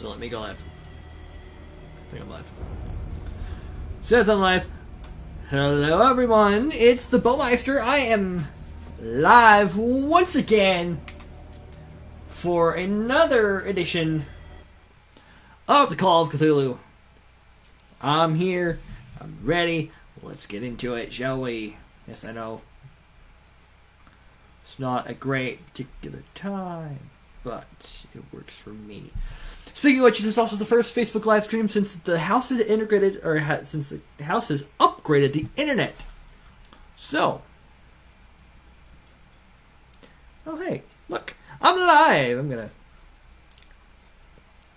So let me go live. I think I'm live. Says I'm live. Hello everyone, it's the Bowmeister. I am live once again for another edition of the Call of Cthulhu. I'm here, I'm ready, let's get into it, shall we? Yes, I know it's not a great particular time, but it works for me. Speaking of which, this is also the first Facebook live stream since the house has integrated, or since the house has upgraded the internet. So, oh hey, look, I'm live. I'm gonna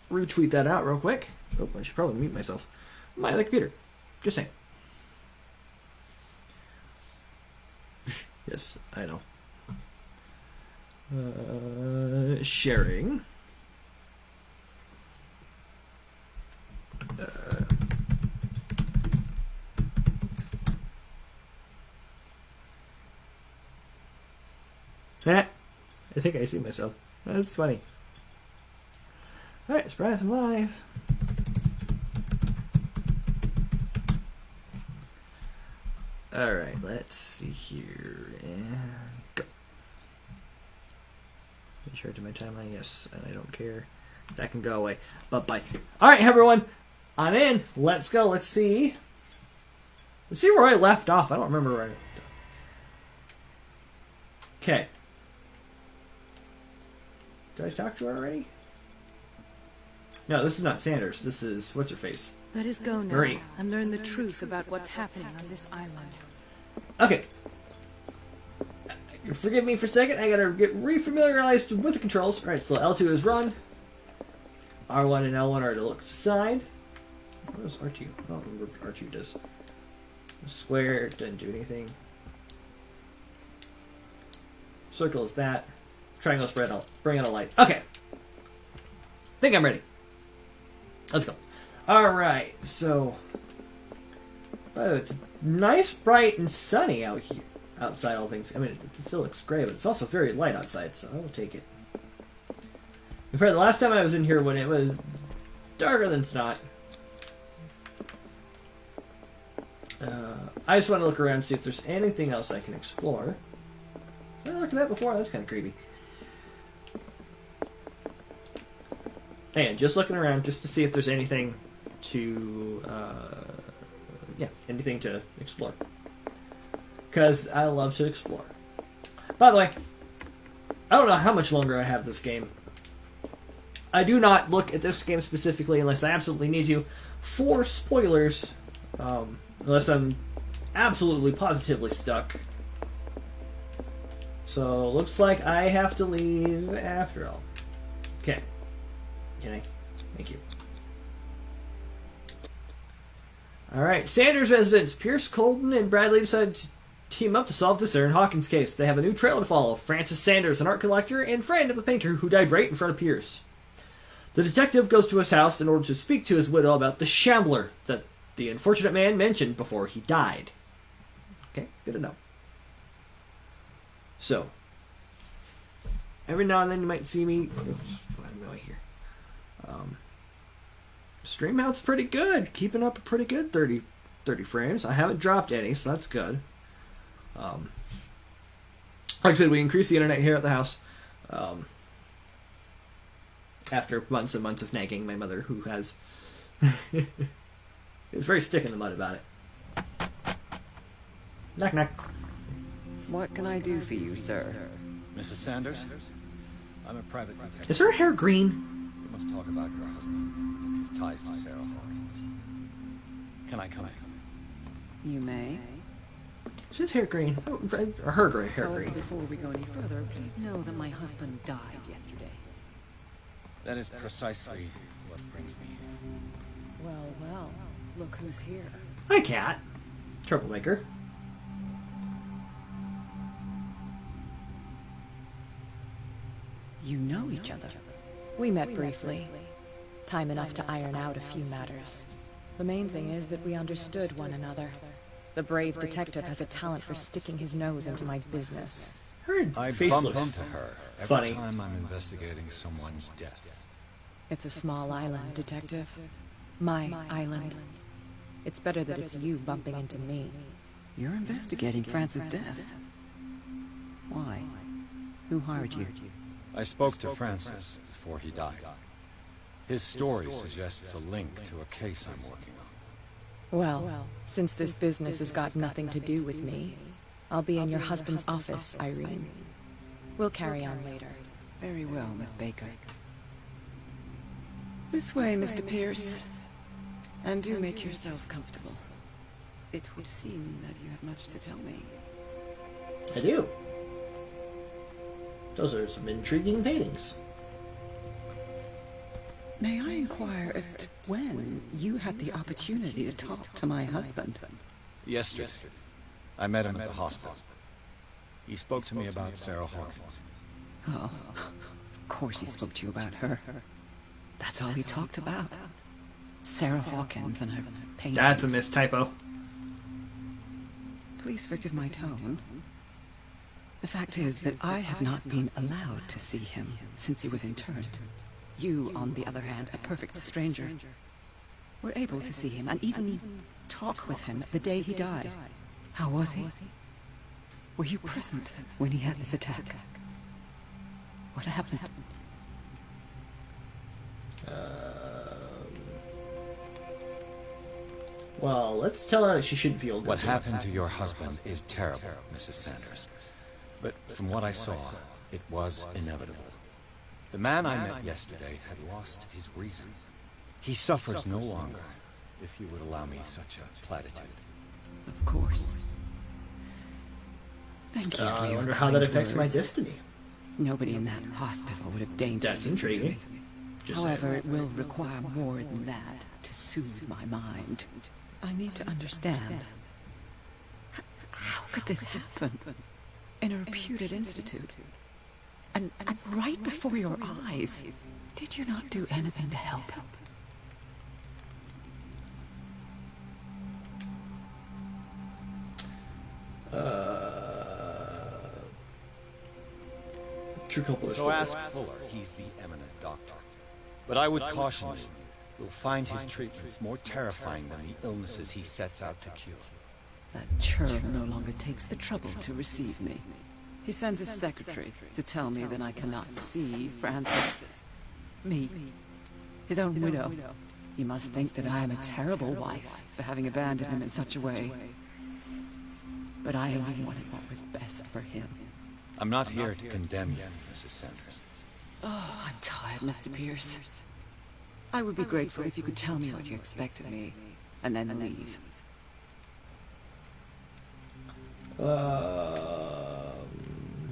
retweet that out real quick. Oh, I should probably mute myself. My other computer. Just saying. Yes, I know. Sharing. I think I see myself. That's funny. Alright, surprise, I'm live. Alright, let's see here. And go. Make sure to my timeline, yes, and I don't care. That can go away. But bye. Alright, everyone. I'm in. Let's go. Let's see. Let's see where I left off. I don't remember where I... Okay. Did I talk to her already? No, this is not Sanders. This is... What's her face? Let us go now Marie. and learn the truth about what's happening on this island. Okay. Forgive me for a second. I gotta get refamiliarized with the controls. Alright, so L2 is run. R1 and L1 are to look to the side. What does R2? I don't remember what R2 does. Square doesn't do anything. Circle is that. Triangle spread out. Bring out a light. Okay. Think I'm ready. Let's go. Alright, so... it's nice, bright, and sunny out here. Outside, all things. I mean, it still looks gray, but it's also very light outside, so I will take it. Compared to the last time I was in here when it was darker than snot. I just want to look around and see if there's anything else I can explore. I looked at that before. That's kind of creepy. And just looking around just to see if there's anything to, anything to explore. Because I love to explore. By the way, I don't know how much longer I have this game. I do not look at this game specifically unless I absolutely need to for spoilers, unless I'm absolutely positively stuck. So, looks like I have to leave after all. Okay. Can I? Thank you. Alright, Sanders residents. Pierce, Colton, and Bradley decided to team up to solve the Aaron Hawkins case. They have a new trail to follow. Francis Sanders, an art collector and friend of the painter who died right in front of Pierce. The detective goes to his house in order to speak to his widow about the shambler that the unfortunate man mentioned before he died. Okay, good to know. So, every now and then you might see me... Oops, what am I here? Stream out's pretty good. Keeping up a pretty good 30 frames. I haven't dropped any, so that's good. Like I said, we increased the internet here at the house. After months and months of nagging my mother, who has... It was very stick in the mud about it. Knock, knock. What can I do for you, sir? Mrs. Sanders? I'm a private detective. Is her hair green? We must talk about your husband and his ties to Sarah Hawkins. Can I come in? You may. Is his hair green? Oh, or her gray hair However, green? before we go any further, please know that my husband died yesterday. That is precisely what brings me here. Well, look who's here. Hi, cat. Troublemaker. You know each other. We met briefly. Time enough to iron out a few matters. The main thing is that we understood one another. The brave detective has a talent for sticking his nose into my business. Her I face bump looks into her every funny. time I'm investigating someone's death. It's a small island, Detective. My island. It's better that it's you bumping into me. You're investigating Francis' death. Why? Who hired you? I spoke to Francis before he died. His story suggests a link to a case I'm working on. Well, since this business has got nothing to do with me, I'll be in your husband's office, Irene. We'll carry on later. Very well, Miss Baker. This way, Mr. Pierce. And do make yourself comfortable. It would seem that you have much to tell me. I do. Those are some intriguing paintings. May I inquire as to when you had the opportunity to talk to my husband? Yesterday, I met him at the hospital. He spoke to me about Sarah Hawkins. Oh, of course he spoke to you about her. That's all he talked about. Sarah Hawkins and her paintings. That's a mistypo. Please forgive my tone. The fact is that I have not been allowed to see him since he was interned. You, on the other hand, a perfect stranger, were able to see him and even talk with him the day he died. How was he? Were you present when he had this attack? What happened? Well, let's tell her she shouldn't feel good. What happened to your husband is terrible, Mrs. Sanders. But from what I saw, it was inevitable. The man I met yesterday had lost his reason. He suffers no longer, if you would allow me such a platitude. Of course. Thank you for I your wonder how that kind affects my words. destiny. Nobody in that hospital would have deigned to That's speak to intriguing. me. Just However, saying. it will require more than that to soothe my mind. I need to understand. How could this happen? In a reputed institute? And right before your eyes? Did you not do anything to help? True culprit is So Fuller. ask Fuller, he's the eminent doctor. But I would caution you, you'll find his treatments more terrifying than the illnesses he sets out to cure. That churl no longer takes the trouble to receive me. He sends his secretary to tell me that I cannot see Francis. Me. His own widow. He must think that I am a terrible wife for having abandoned him in such a way. But I only wanted what was best for him. I'm not here to condemn you, Mrs. Sanders. Oh, I'm tired, Mr. Pierce. I would be grateful if you could tell me what you expect of me, and then leave.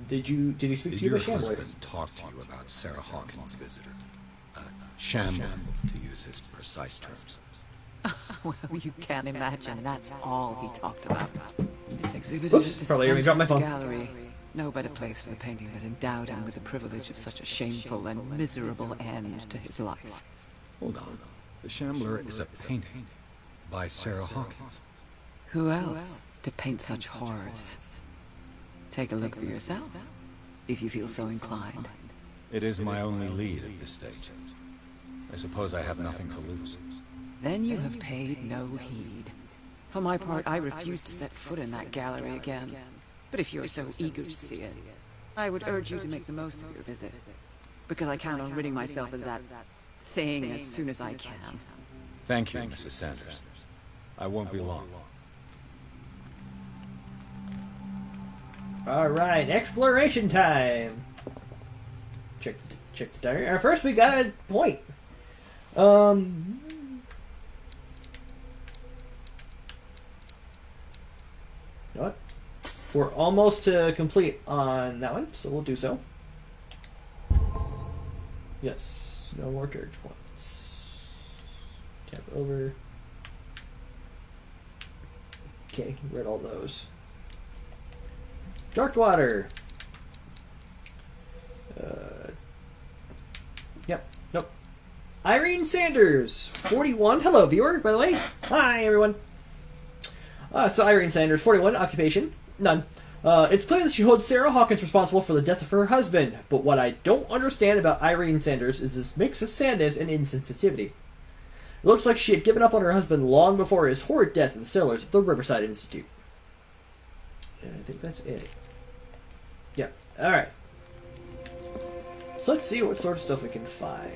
Did he speak Did to you your about Shambler? husband talk to you about Sarah Hawkins' visitor? Shambler, to use his precise terms. Well, you can't imagine that's all he talked about. It's exhibited Oops, at the probably center dropped my of the phone. gallery. No better place for the painting that endowed him with the privilege of such a shameful and miserable end to his life. Hold on. The Shambler is a painting by Sarah Hawkins. Who else to paint such horrors? Take a look for yourself, if you feel so inclined. It is my only lead at this stage. I suppose I have nothing to lose. Then you have paid no heed. For my part, I refuse to set foot in that gallery again. But if you're so eager to see it, I would urge you to make the most of your visit. Because I count on ridding myself of that thing as soon as I can. Thank you, Mrs. Sanders. I won't be long. All right, exploration time. Check the diary. First, we got a point. You know what? We're almost to complete on that one, so we'll do so. Yes, no more character points. Tap over. Okay, read all those. Darkwater. Yep. Nope. Irene Sanders, 41. Hello, viewer, by the way. Hi, everyone. So Irene Sanders, 41. Occupation, none. It's clear that she holds Sarah Hawkins responsible for the death of her husband, but what I don't understand about Irene Sanders is this mix of sadness and insensitivity. It looks like she had given up on her husband long before his horrid death in the cellars of the Riverside Institute. And I think that's it. Yeah, alright. So let's see what sort of stuff we can find.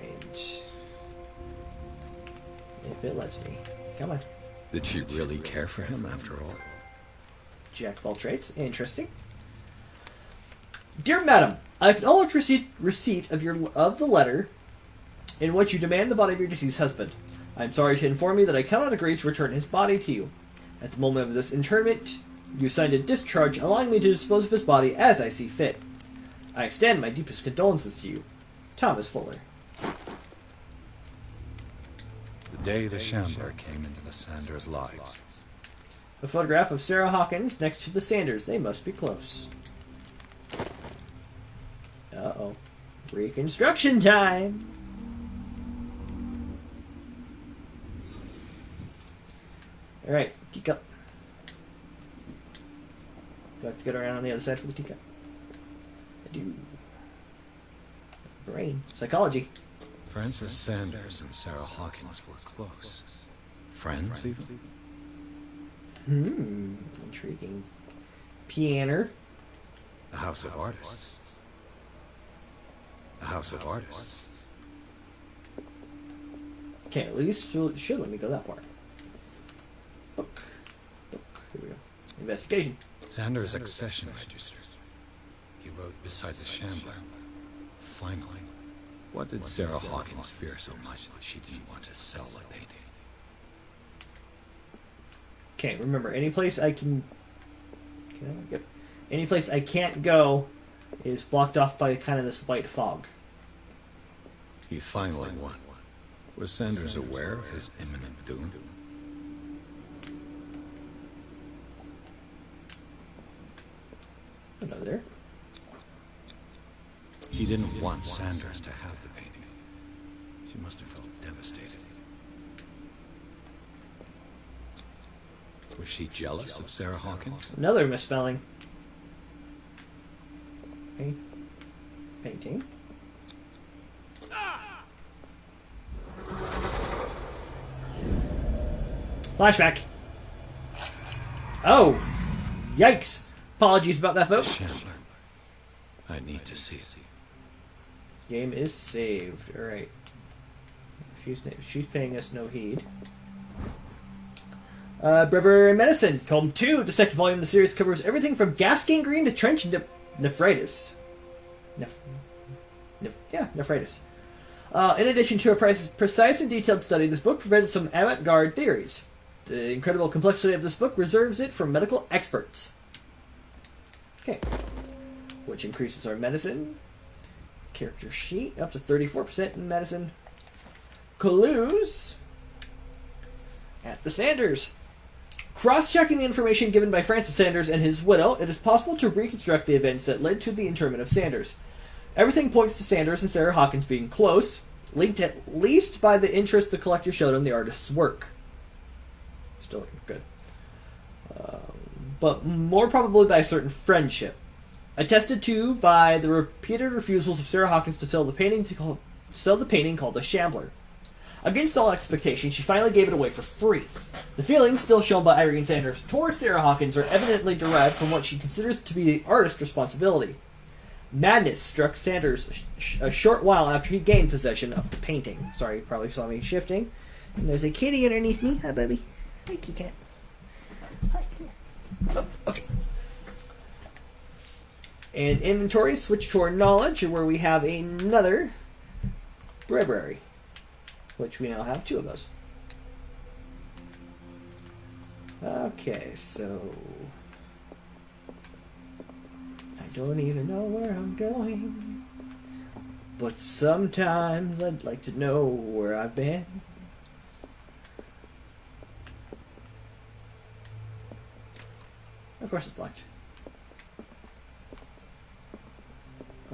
If it lets me. Come on. Did she really care for him after all? Jack of all trades. Interesting. Dear Madam, I acknowledge receipt of the letter in which you demand the body of your deceased husband. I am sorry to inform you that I cannot agree to return his body to you. At the moment of this interment, you signed a discharge allowing me to dispose of his body as I see fit. I extend my deepest condolences to you. Thomas Fuller. The day the Shambler came into the Sanders' lives. A photograph of Sarah Hawkins next to the Sanders. They must be close. Uh-oh. Reconstruction time! Alright, teacup. Do I have to get around on the other side for the teacup? I do. Brain. Psychology. Francis Sanders and Sarah Hawkins were close. Friends, even? Intriguing. Pianer. A house of artists. A house of artists. Okay, at least should let me go that far. Book. Here we go. Investigation. Sanders' accession register. He wrote beside the Shambler. Finally. What did Sarah Hawkins fear so much that she didn't want to sell the painting? Okay, remember, any place I can't go is blocked off by kind of this white fog. He finally won. Was Sanders aware of his imminent doom? Another there. She didn't want Sanders to have the painting. She must have felt devastated. Was she jealous of Sarah Hawkins? Another misspelling. Painting. Flashback. Oh! Yikes! Apologies about that, folks. Shambler. I need to see it. Game is saved. Alright. She's paying us no heed. Breviary Medicine, Tome 2. The second volume of the series covers everything from gas gangrene to trench nephritis. Nephritis. In addition to a precise and detailed study, this book presents some avant-garde theories. The incredible complexity of this book reserves it for medical experts. Okay. Which increases our medicine. Character sheet, up to 34% in medicine. Clues at the Sanders. Cross-checking the information given by Francis Sanders and his widow, it is possible to reconstruct the events that led to the interment of Sanders. Everything points to Sanders and Sarah Hawkins being close, linked at least by the interest the collector showed in the artist's work. Still good. But more probably by a certain friendship. Attested to by the repeated refusals of Sarah Hawkins to sell the painting called The Shambler. Against all expectation, she finally gave it away for free. The feelings still shown by Irene Sanders towards Sarah Hawkins are evidently derived from what she considers to be the artist's responsibility. Madness struck Sanders a short while after he gained possession of the painting. Sorry, you probably saw me shifting. And there's a kitty underneath me. Hi, baby. Hi, kitty cat. Hi. Oh, okay. And inventory, switch to our knowledge, where we have another breviary, which we now have 2 of those. Okay, so I don't even know where I'm going, but sometimes I'd like to know where I've been. Of course it's locked.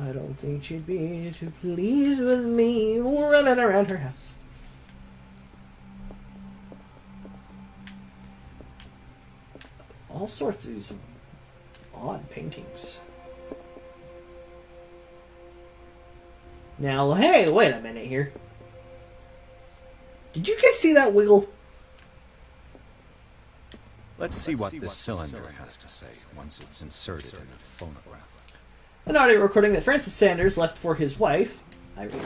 I don't think she'd be too pleased with me running around her house. All sorts of these odd paintings. Now, hey, wait a minute here. Did you guys see that wiggle? Let's see what this cylinder has to say once it's inserted in a phonograph. An audio recording that Francis Sanders left for his wife, Irene.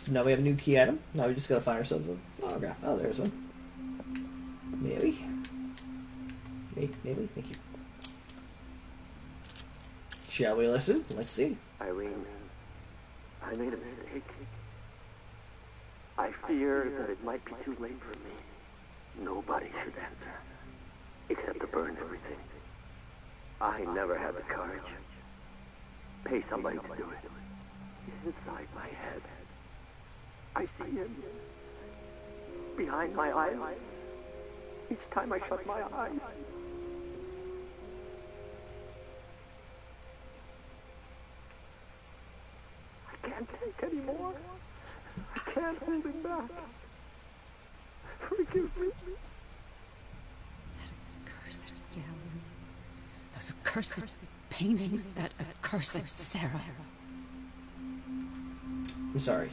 So now we have a new key item. Now we just gotta find ourselves a phonograph. Oh, there's one. Maybe. Maybe. Thank you. Shall we listen? Let's see. Irene, I made a mistake. I fear that it might be too late for me. Nobody should answer, except to burn everything. I never had the courage. Pay somebody to do it. He's inside my head. I see him behind my eyes. Each time I shut my eyes. I can't take anymore. I can't hold him back. Forgive me. That accursed gallery. Those accursed paintings. That accursed Sarah. I'm sorry.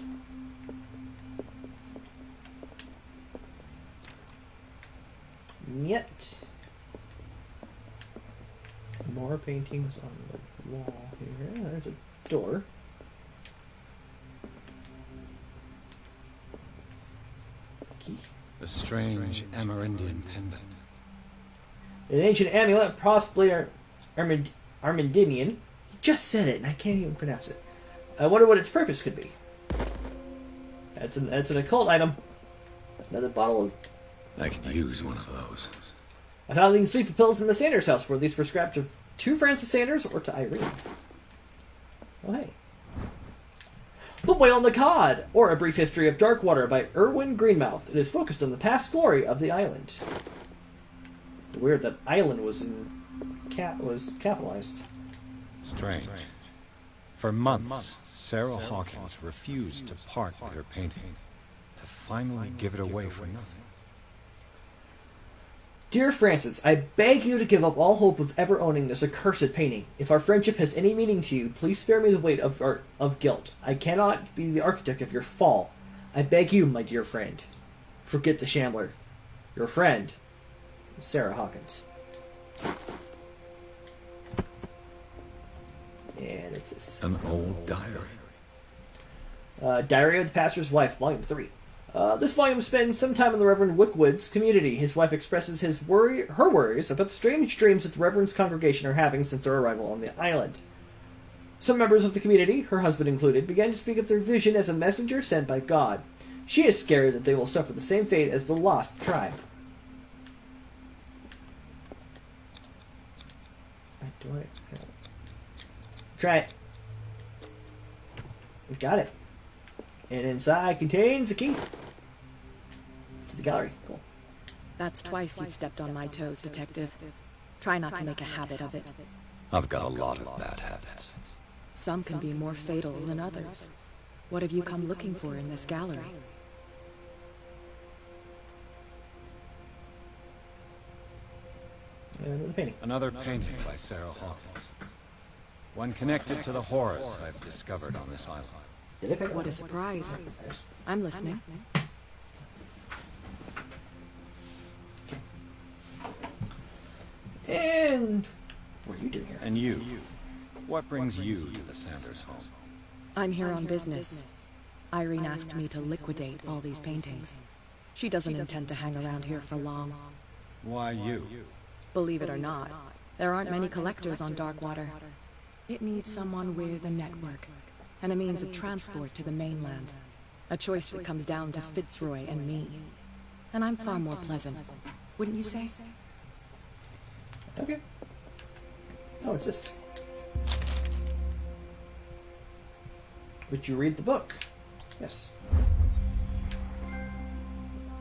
Yet. More paintings on the wall here. There's a door. Key. A strange Amerindian pendant. An ancient amulet, possibly Armandinian. He just said it, and I can't even pronounce it. I wonder what its purpose could be. That's an occult item. Another bottle of... I could use one of those. I found these sleeping pills in the Sanders house. Were these prescribed to Francis Sanders or to Irene? Oh, hey. The Whale and the Cod, or A Brief History of Darkwater by Erwin Greenmouth. It is focused on the past glory of the island. Weird that island was capitalized. Strange. For months, Sarah Hawkins refused to part with her painting, to finally give it away for nothing. Dear Francis, I beg you to give up all hope of ever owning this accursed painting. If our friendship has any meaning to you, please spare me the weight of guilt. I cannot be the architect of your fall. I beg you, my dear friend. Forget the Shambler. Your friend, Sarah Hawkins. And it's this. An old diary. Diary of the Pastor's Wife, Volume 3. This volume spends some time in the Reverend Wickwood's community. His wife expresses her worries about the strange dreams that the Reverend's congregation are having since their arrival on the island. Some members of the community, her husband included, began to speak of their vision as a messenger sent by God. She is scared that they will suffer the same fate as the lost tribe. Try it. We've got it. And inside contains a key to the gallery. Cool. That's twice you've stepped on my toes, Detective. Try not to make a habit of it. I've got a lot of bad habits. Some can be more fatal than others. What have you come looking for in this gallery? Another painting. Another painting by Sarah Hawkins. One connected to the horrors I've discovered on this island. Did I pick it What up? a surprise. I'm listening. And what are you doing here? And you, what brings you to the Sanders home? I'm here on business. Irene asked me to liquidate all these paintings. She doesn't intend to hang around here for long. Why you? Believe it or not, there aren't many collectors on Darkwater. It needs someone with a network and a means of transport to the mainland. A choice that comes down to Fitzroy and me. And I'm far more pleasant, wouldn't you say? Okay. Oh, it's this. Would you read the book? Yes.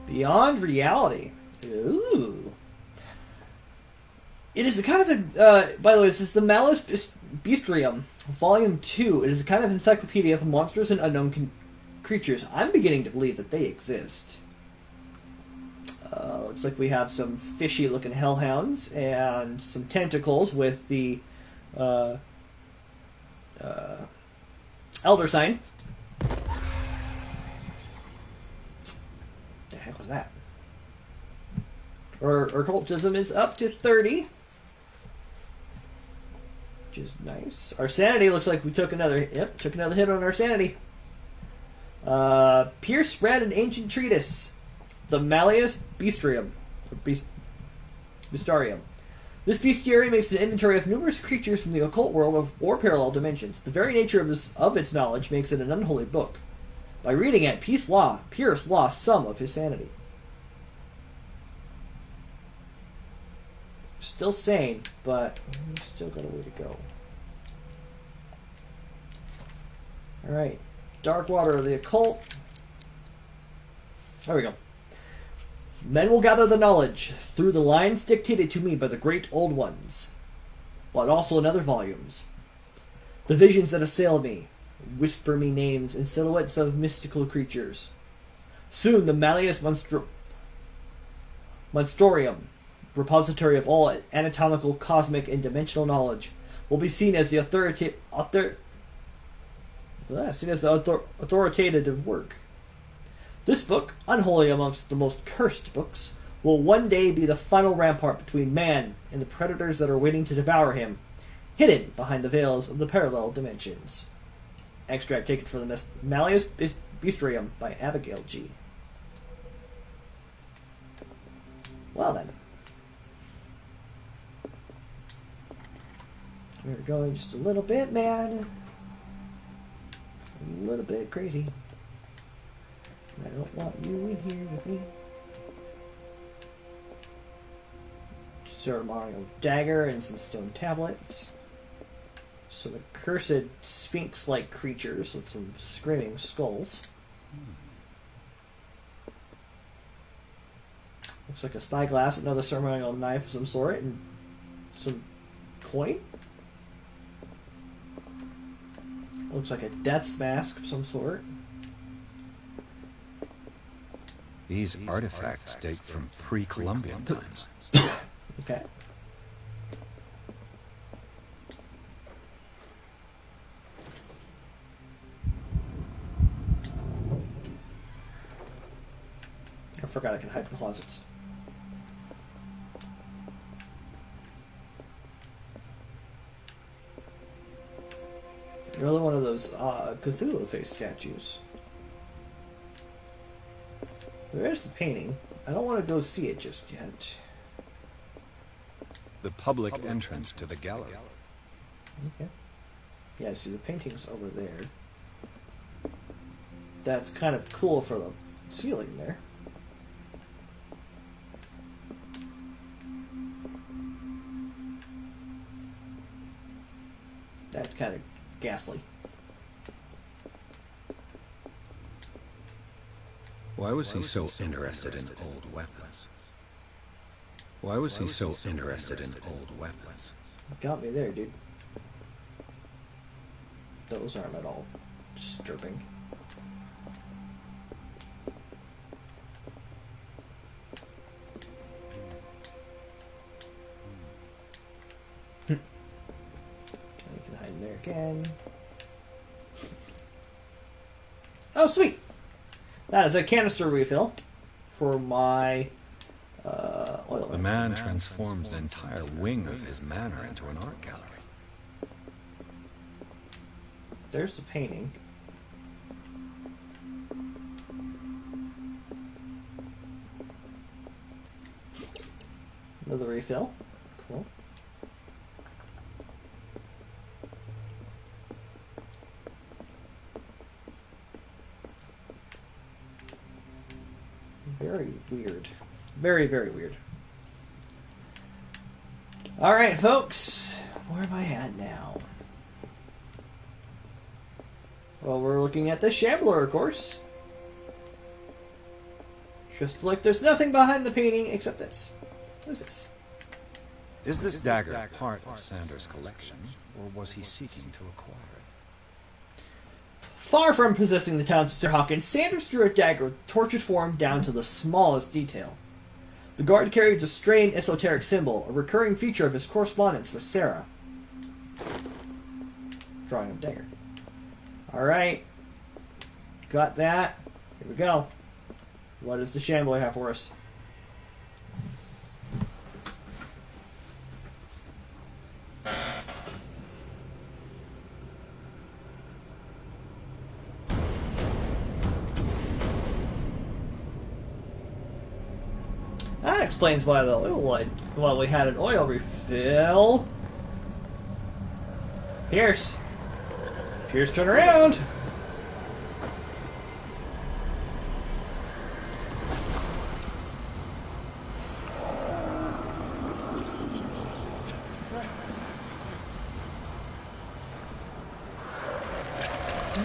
Beyond Reality. Ooh. It is a kind of a... by the way, this is the Malus Bestiarium, Volume 2. It is a kind of encyclopedia of monsters and unknown creatures. I'm beginning to believe that they exist. Looks like we have some fishy-looking hellhounds and some tentacles with the Elder Sign. The heck was that? Our occultism is up to 30. Which is nice. Our sanity looks like we took another hit on our sanity. Pierce read an ancient treatise, the Malleus Bestiarium. Bestiarium. This bestiary makes an inventory of numerous creatures from the occult world or parallel dimensions. The very nature of its knowledge makes it an unholy book. By reading it, Pierce lost some of his sanity. Still sane, but we've still got a way to go. Alright. Dark Water of the Occult. There we go. Men will gather the knowledge through the lines dictated to me by the great old ones, but also in other volumes. The visions that assail me whisper me names and silhouettes of mystical creatures. Soon the Malleus Monstorium, repository of all anatomical, cosmic, and dimensional knowledge, will be seen as the authoritative work. This book, unholy amongst the most cursed books, will one day be the final rampart between man and the predators that are waiting to devour him, hidden behind the veils of the parallel dimensions. Extract taken from the Malleus Bestiarium by Abigail G. Well then. We're going just a little bit, man. A little bit crazy. I don't want you in here with me. Ceremonial dagger and some stone tablets. Some accursed sphinx-like creatures with some screaming skulls. Looks like a spyglass, another ceremonial knife of some sort, and some coin. Looks like a death's mask of some sort. These artifacts date from pre-Columbian times. Okay. I forgot I can hide in closets. Another one of those Cthulhu face statues. There's the painting. I don't want to go see it just yet. The public entrance to the gallery. Okay. Yeah, see the painting's over there. That's kind of cool for the ceiling there. That's kind of ghastly. Why was he so interested in old weapons? Why was he so interested in old weapons? Got me there, dude. Those aren't at all disturbing. I can hide in there again. Oh, sweet! That is a canister refill for my oil. The man transformed an entire wing of his manor into an art gallery. There's the painting. Another refill. Cool. Very weird. Very, very weird. Alright, folks. Where am I at now? Well, we're looking at the Shambler, of course. Just like there's nothing behind the painting except this. What is this? Is this dagger part of Sanders' collection, or was he seeking to acquire it? Far from possessing the talents of Sir Hawkins, Sanders drew a dagger with the tortured form down to the smallest detail. The guard carries a strange esoteric symbol, a recurring feature of his correspondence with Sarah. Drawing of dagger. Alright. Got that. Here we go. What does the Shambler have for us? That explains why the oil light. Well, we had an oil refill. Pierce. Pierce, turn around.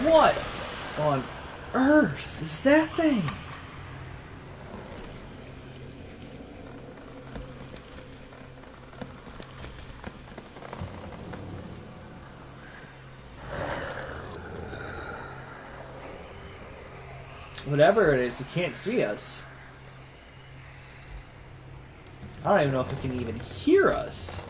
What on earth is that thing? Whatever it is, it can't see us. I don't even know if it can even hear us.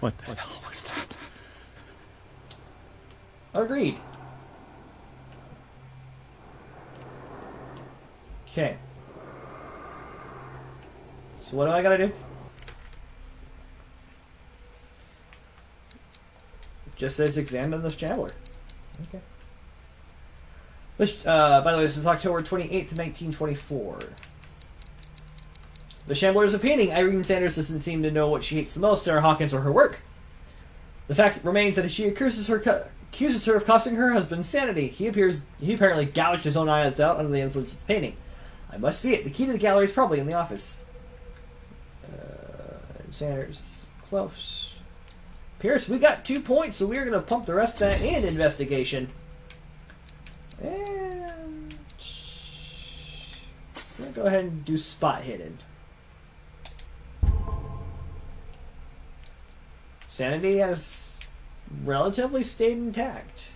What the hell was that? Agreed. Okay. So what do I gotta do? Just says examine the Shambler. Okay. By the way, this is October 28th, 1924. The Shambler is a painting. Irene Sanders doesn't seem to know what she hates the most, Sarah Hawkins or her work. The fact remains that she accuses her of costing her husband sanity. He apparently gouged his own eyes out under the influence of the painting. I must see it. The key to the gallery is probably in the office. Sanders is close. Pierce, we got 2 points, so we're going to pump the rest of that in investigation. And we're going to go ahead and do spot hidden. Sanity has relatively stayed intact.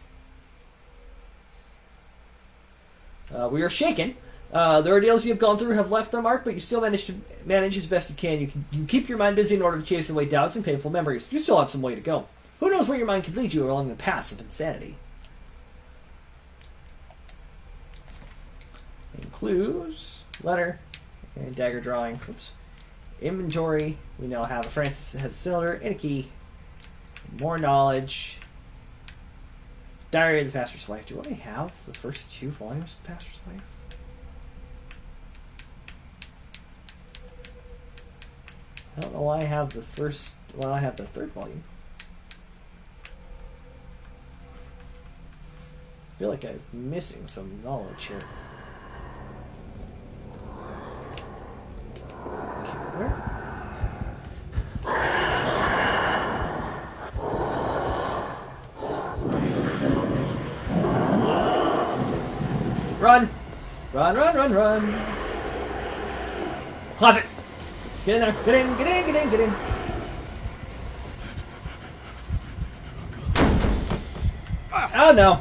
We are shaken. The ordeals you have gone through have left their mark, but you still manage as best you can. You keep your mind busy in order to chase away doubts and painful memories. You still have some way to go. Who knows where your mind could lead you along the paths of insanity? Includes letter and dagger drawing. Oops. Inventory. We now have a Francis has a cylinder and a key. More knowledge. Diary of the Pastor's Wife. Do I have the first 2 volumes of the Pastor's Wife? I don't know why I have the first... Well, I have the 3rd volume. I feel like I'm missing some knowledge here. Okay, where? Run! Run, run, run, run! Closet! Get in there! Get in! Get in! Get in! Get in! Oh no!